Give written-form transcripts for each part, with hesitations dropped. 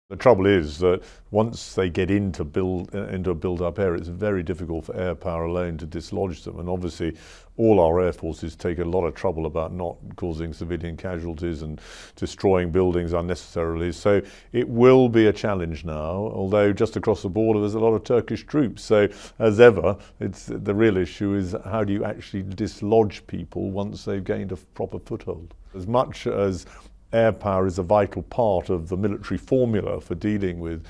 The trouble is that once they get into a built-up area, it's very difficult for air power alone to dislodge them. And obviously, all our air forces take a lot of trouble about not causing civilian casualties and destroying buildings unnecessarily. So it will be a challenge now, although just across the border there's a lot of Turkish troops. So as ever, the real issue is how do you actually dislodge people once they've gained a proper foothold. As much as air power is a vital part of the military formula for dealing with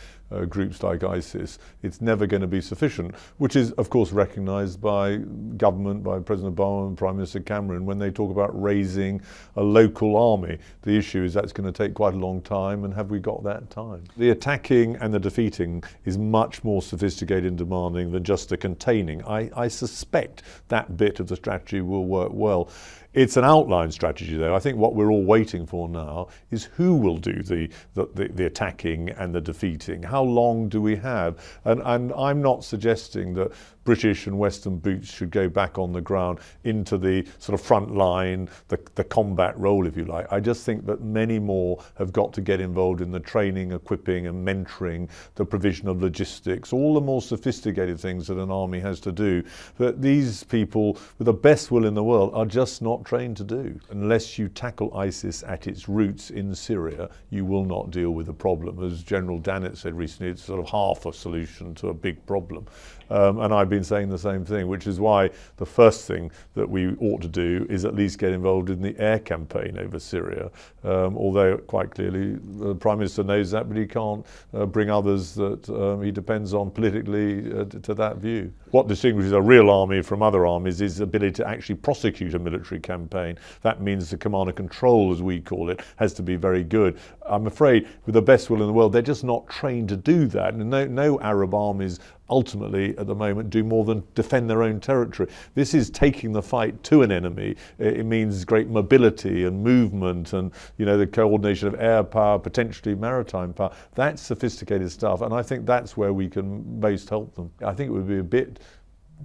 groups like ISIS, it's never going to be sufficient, which is of course recognised by government, by President Obama and Prime Minister Cameron when they talk about raising a local army. The issue is that's going to take quite a long time, and have we got that time? The attacking and the defeating is much more sophisticated and demanding than just the containing. I suspect that bit of the strategy will work well. It's an outline strategy though. I think what we're all waiting for now is who will do the attacking and the defeating. How long do we have? And I'm not suggesting that British and Western boots should go back on the ground into the sort of front line, the combat role, if you like. I just think that many more have got to get involved in the training, equipping and mentoring, the provision of logistics, all the more sophisticated things that an army has to do, that these people with the best will in the world are just not trained to do. Unless you tackle ISIS at its roots in Syria, you will not deal with the problem. As General Dannett said recently, it's sort of half a solution to a big problem. And I've been saying the same thing, which is why the first thing that we ought to do is at least get involved in the air campaign over Syria. Although quite clearly the Prime Minister knows that, but he can't bring others that he depends on politically to that view. What distinguishes a real army from other armies is the ability to actually prosecute a military campaign. That means the command and control, as we call it, has to be very good. I'm afraid with the best will in the world, they're just not trained to do that. And no Arab armies ultimately at the moment do more than defend their own territory. This is taking the fight to an enemy. It means great mobility and movement and, you know, the coordination of air power, potentially maritime power. That's sophisticated stuff, and I think that's where we can most help them. I think it would be a bit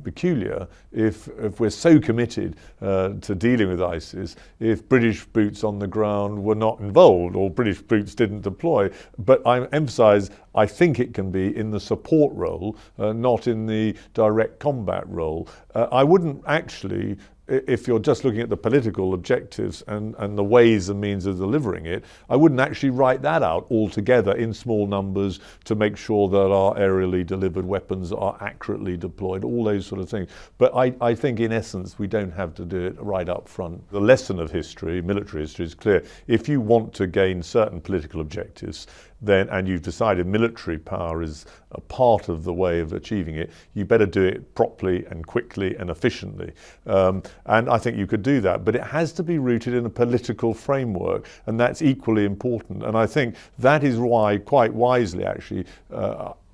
peculiar if we're so committed to dealing with ISIS, if British boots on the ground were not involved or British boots didn't deploy. But I emphasise, I think it can be in the support role, not in the direct combat role. I wouldn't actually, if you're just looking at the political objectives and the ways and means of delivering it, I wouldn't actually write that out altogether in small numbers to make sure that our aerially delivered weapons are accurately deployed, all those sort of things. But I think in essence we don't have to do it right up front. The lesson of history, military history, is clear. If you want to gain certain political objectives, then, and you've decided military power is a part of the way of achieving it, you better do it properly and quickly and efficiently. And I think you could do that, but it has to be rooted in a political framework, and that's equally important. And I think that is why, quite wisely actually,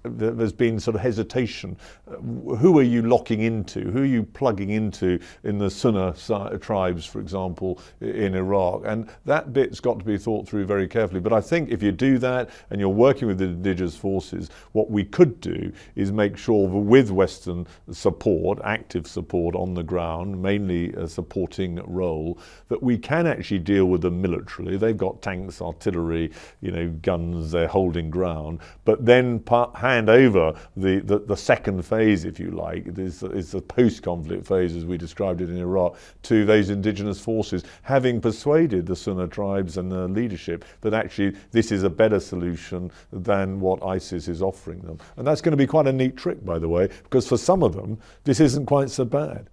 there's been sort of hesitation. Who are you locking into? Who are you plugging into in the Sunni tribes, for example, in Iraq? And that bit's got to be thought through very carefully. But I think if you do that and you're working with the indigenous forces, what we could do is make sure that with Western support, active support on the ground, mainly a supporting role, that we can actually deal with them militarily. They've got tanks, artillery, you know, guns, they're holding ground, but then hand over the second phase, if you like, is the post-conflict phase as we described it in Iraq, to those indigenous forces, having persuaded the Sunni tribes and the leadership that actually this is a better solution than what ISIS is offering them. And that's going to be quite a neat trick, by the way, because for some of them this isn't quite so bad.